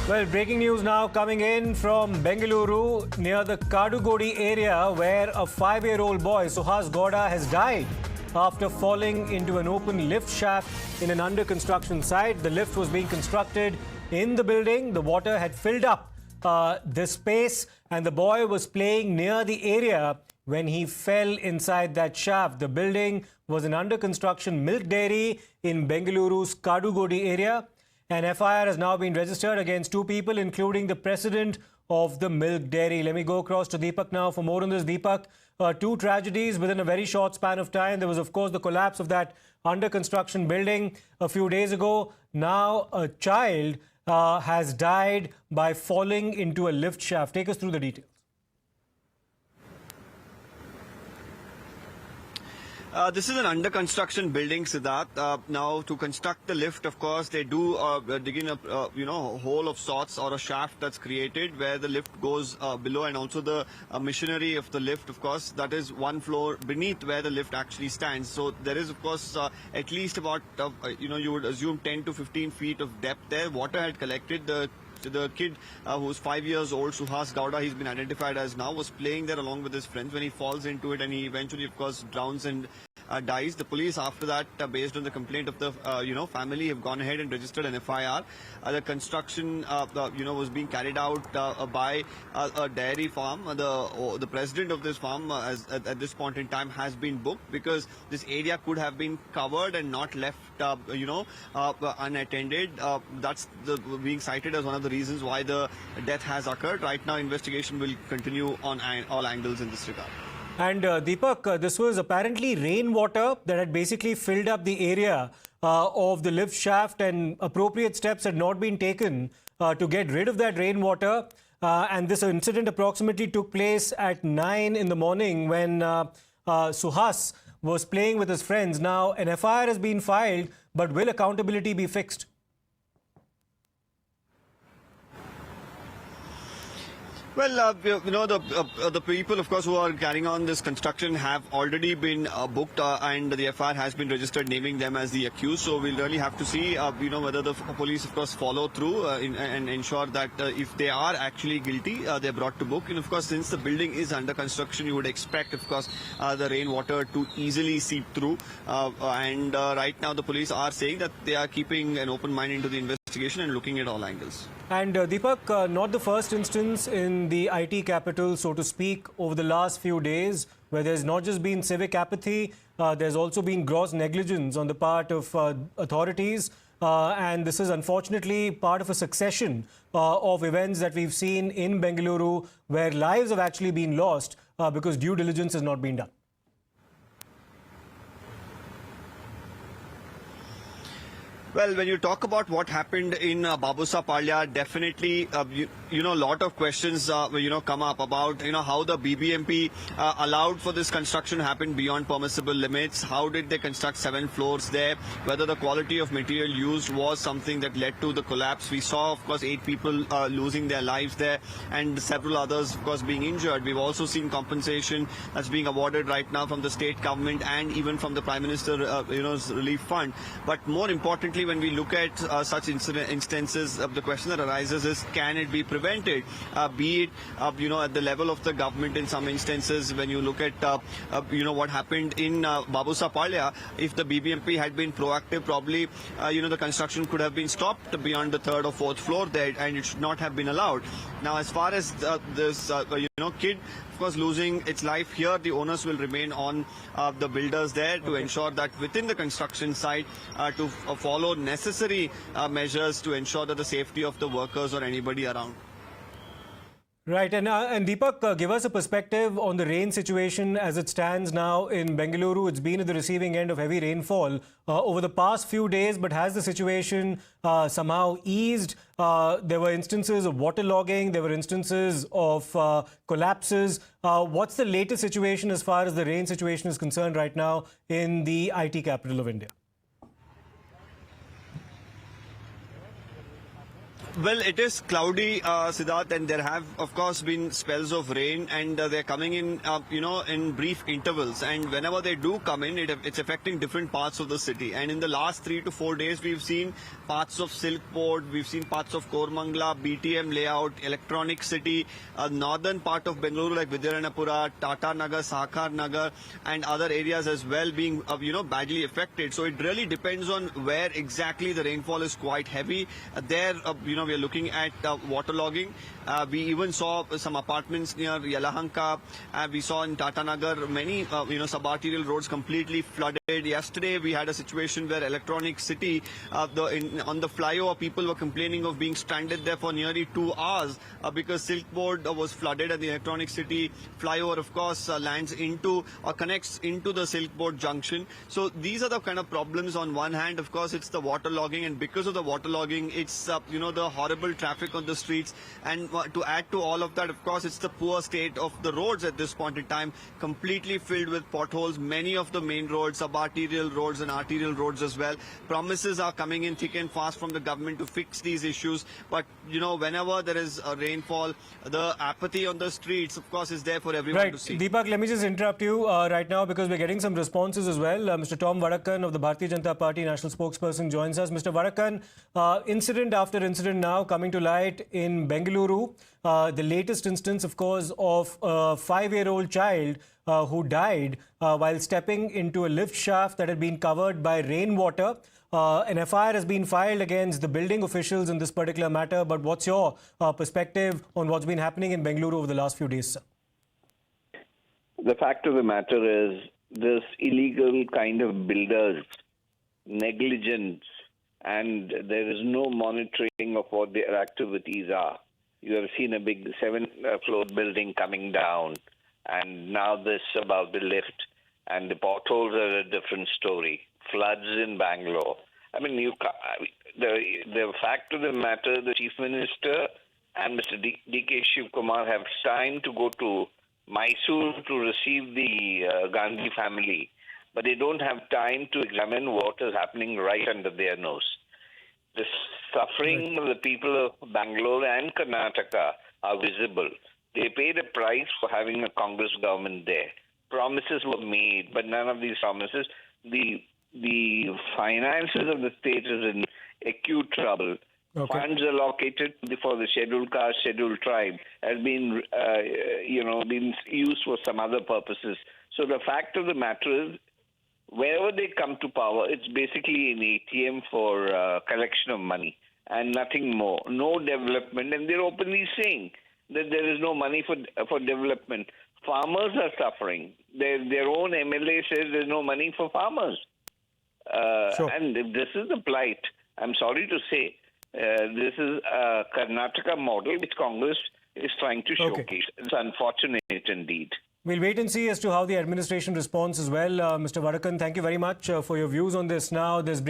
Well, breaking news now coming in from Bengaluru near the Kadugodi area where a 5-year-old boy, Suhas Gowda, has died after falling into an open lift shaft in an under-construction site. The lift was being constructed in the building. The water had filled up the space and the boy was playing near the area when he fell inside that shaft. The building was an under-construction milk dairy in Bengaluru's Kadugodi area. An FIR has now been registered against 2 people, including the president of the milk dairy. Let me go across to Deepak now for more on this. Deepak, 2 tragedies within a very short span of time. There was, of course, the collapse of that under-construction building a few days ago. Now a child has died by falling into a lift shaft. Take us through the details. This is an under-construction building, Siddharth. Now, to construct the lift, of course, they do dig in a hole of sorts or a shaft that's created where the lift goes below, and also the machinery of the lift, of course, that is 1 floor beneath where the lift actually stands. So there is, of course, at least about you would assume 10 to 15 feet of depth there. Water had collected. The kid who's 5 years old, Suhas Gowda, he's been identified as now, was playing there along with his friends when he falls into it, and he eventually, of course, drowns and dies. The police, after that, based on the complaint of the family, have gone ahead and registered an FIR. The construction was being carried out by a dairy farm. The president of this farm at this point in time has been booked because this area could have been covered and not left unattended. That's being cited as one of the reasons why the death has occurred. Right now, investigation will continue on all angles in this regard. And Deepak, this was apparently rainwater that had basically filled up the area of the lift shaft, and appropriate steps had not been taken to get rid of that rainwater. And this incident approximately took place at 9 in the morning when Suhas was playing with his friends. Now, an FIR has been filed, but will accountability be fixed? Well, the people, of course, who are carrying on this construction have already been booked, and the FIR has been registered, naming them as the accused. So we'll really have to see, whether the police, of course, follow through and ensure that if they are actually guilty, they're brought to book. And of course, since the building is under construction, you would expect, of course, the rainwater to easily seep through. And right now, the police are saying that they are keeping an open mind into the investigation and looking at all angles. And Deepak, not the first instance in the IT capital, so to speak, over the last few days, where there's not just been civic apathy, there's also been gross negligence on the part of authorities. And this is unfortunately part of a succession of events that we've seen in Bengaluru, where lives have actually been lost because due diligence has not been done. Well, when you talk about what happened in Babusa Palya, definitely, a lot of questions, come up about, how the BBMP allowed for this construction to happen beyond permissible limits. How did they construct 7 floors there? Whether the quality of material used was something that led to the collapse. We saw, of course, 8 people losing their lives there and several others, of course, being injured. We've also seen compensation that's being awarded right now from the state government and even from the Prime Minister, relief fund. But more importantly, when we look at such instances, the question that arises is, can it be prevented? Be it, at the level of the government in some instances. When you look at, what happened in Babusa Palya, if the BBMP had been proactive, probably, the construction could have been stopped beyond the 3rd or 4th floor there, and it should not have been allowed. Now, as far as this, kid, of course, losing its life here, the onus will remain on the builders there to ensure that within the construction site to follow necessary measures to ensure that the safety of the workers or anybody around. Right. And Deepak, give us a perspective on the rain situation as it stands now in Bengaluru. It's been at the receiving end of heavy rainfall over the past few days, but has the situation somehow eased? There were instances of waterlogging. There were instances of collapses. What's the latest situation as far as the rain situation is concerned right now in the IT capital of India? Well, it is cloudy, Siddharth, and there have, of course, been spells of rain, and they're coming in, in brief intervals. And whenever they do come in, it's affecting different parts of the city. And in the last 3 to 4 days, we've seen parts of Silkport, we've seen parts of Kormangla, BTM layout, Electronic City, northern part of Bengaluru like Vidyaranapura, Tata Nagar, Sakhar Nagar, and other areas as well being, badly affected. So it really depends on where exactly the rainfall is quite heavy. We are looking at waterlogging. We even saw some apartments near Yelahanka. We saw in Tata Nagar many, subarterial roads completely flooded. Yesterday, we had a situation where Electronic City, on the flyover, people were complaining of being stranded there for nearly 2 hours because Silkport was flooded, and the Electronic City flyover, of course, lands into or connects into the Silkport junction. So these are the kind of problems. On one hand, of course, it's the waterlogging, and because of the waterlogging, it's the horrible traffic on the streets. And to add to all of that, of course, it's the poor state of the roads at this point in time, completely filled with potholes. Many of the main roads, subarterial roads and arterial roads as well. Promises are coming in thick and fast from the government to fix these issues. But, whenever there is a rainfall, the apathy on the streets, of course, is there for everyone to see. Deepak, let me just interrupt you right now because we're getting some responses as well. Mr. Tom Vadakkan of the Bharatiya Janata Party national spokesperson joins us. Mr. Vadakkan, incident after incident now coming to light in Bengaluru. The latest instance, of course, of a 5-year-old child who died while stepping into a lift shaft that had been covered by rainwater. An FIR has been filed against the building officials in this particular matter. But what's your perspective on what's been happening in Bengaluru over the last few days, sir? The fact of the matter is this illegal kind of builders, negligence, and there is no monitoring of what their activities are. You have seen a big 7-floor building coming down, and now this about the lift, and the potholes are a different story. Floods in Bangalore. I mean, the fact of the matter, the Chief Minister and Mr. D.K. Shivkumar have time to go to Mysore to receive the Gandhi family, but they don't have time to examine what is happening right under their nose. The suffering of the people of Bangalore and Karnataka are visible. They paid a price for having a Congress government there. Promises were made, but none of these promises. The finances of the state is in acute trouble. Okay. Funds allocated for the scheduled caste, scheduled tribe has been, been used for some other purposes. So the fact of the matter is, wherever they come to power, it's basically an ATM for collection of money and nothing more. No development, and they're openly saying that there is no money for development. Farmers are suffering. Their own MLA says there's no money for farmers. Sure. And this is the plight. I'm sorry to say, this is a Karnataka model which Congress is trying to showcase. Okay. It's unfortunate indeed. We'll wait and see as to how the administration responds as well. Mr. Vadakkan, thank you very much for your views on this. Now, there's